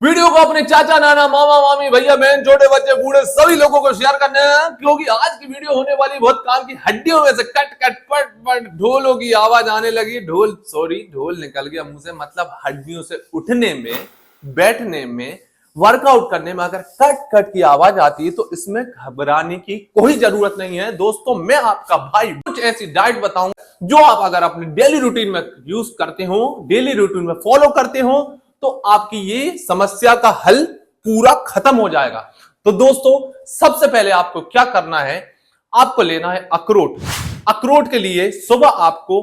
Video को अपने चाचा नाना मामा मामी भैया बहन छोटे बच्चे बूढ़े सभी लोगों को शेयर करने हैं क्योंकि आज की वीडियो होने वाली बहुत काम की हड्डियों में से कट कट पट पट ढोलों की आवाज आने लगी। ढोल निकल गया मुंह से, मतलब हड्डियों से उठने में, बैठने में, वर्कआउट करने में अगर कट कट की आवाज आती है तो इसमें घबराने की कोई जरूरत नहीं है। दोस्तों, मैं आपका भाई कुछ ऐसी डाइट बताऊंगा जो आप अगर अपने डेली रूटीन में यूज करते हो, डेली रूटीन में फॉलो करते हो तो आपकी ये समस्या का हल पूरा खत्म हो जाएगा। तो दोस्तों, सबसे पहले आपको क्या करना है, आपको लेना है अखरोट। अखरोट के लिए सुबह आपको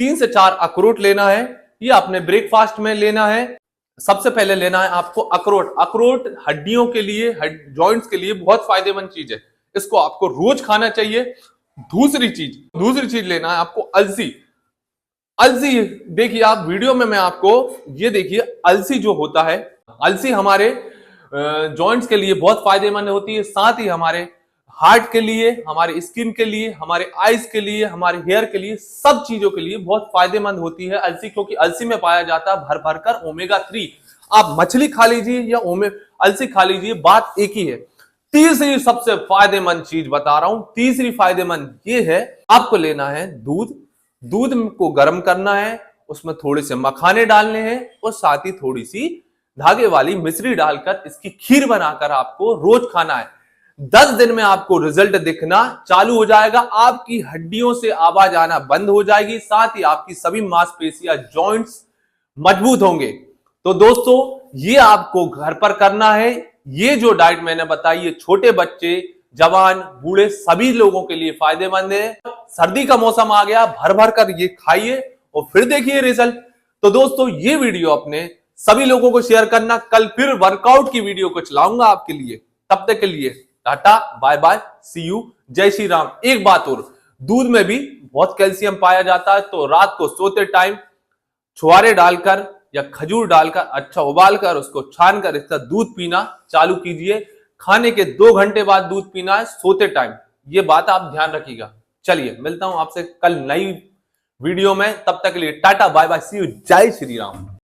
3 से 4 अखरोट लेना है। ये आपने ब्रेकफास्ट में लेना है। सबसे पहले लेना है आपको अखरोट। अखरोट हड्डियों के लिए, जॉइंट्स के लिए बहुत फायदेमंद चीज है। इसको आपको रोज खाना चाहिए। दूसरी चीज लेना है आपको अलसी। अलसी देखिए, आप वीडियो में मैं आपको ये देखिए, अलसी जो होता है, अलसी हमारे जॉइंट्स के लिए बहुत फायदेमंद होती है। साथ ही हमारे हार्ट के लिए, हमारे स्किन के लिए, हमारे आईज के लिए, हमारे हेयर के लिए, सब चीजों के लिए बहुत फायदेमंद होती है अलसी, क्योंकि अलसी में पाया जाता है भर भर कर ओमेगा 3। आप मछली खा लीजिए या अलसी खा लीजिए, बात एक ही है। तीसरी सबसे फायदेमंद चीज बता रहा हूं, तीसरी फायदेमंद ये है, आपको लेना है दूध। दूध को गर्म करना है, उसमें थोड़े से मखाने डालने हैं और साथ ही थोड़ी सी धागे वाली मिश्री डालकर इसकी खीर बनाकर आपको रोज खाना है। 10 दिन में आपको रिजल्ट दिखना चालू हो जाएगा। आपकी हड्डियों से आवाज आना बंद हो जाएगी, साथ ही आपकी सभी मांसपेशियां, जॉइंट्स मजबूत होंगे। तो दोस्तों, ये आपको घर पर करना है। ये जो डाइट मैंने बताई, ये छोटे बच्चे, जवान, बूढ़े सभी लोगों के लिए फायदेमंद है। सर्दी का मौसम आ गया, भर भर कर ये खाइए और फिर देखिए रिजल्ट। तो दोस्तों, ये वीडियो अपने सभी लोगों को शेयर करना। कल फिर वर्कआउट की वीडियो को चलाऊंगा आपके लिए। तब तक के लिए tata, bye bye, see you, जय श्री राम। एक बात और, दूध में भी बहुत कैल्शियम पाया जाता है, तो रात को सोते टाइम छुआरे डालकर या खजूर डालकर अच्छा उबालकर उसको छानकर इसका दूध पीना चालू कीजिए। खाने के 2 घंटे बाद दूध पीना है, सोते टाइम। ये बात आप ध्यान रखिएगा। चलिए, मिलता हूं आपसे कल नई वीडियो में। तब तक के लिए tata, bye bye, see you, जय श्री राम।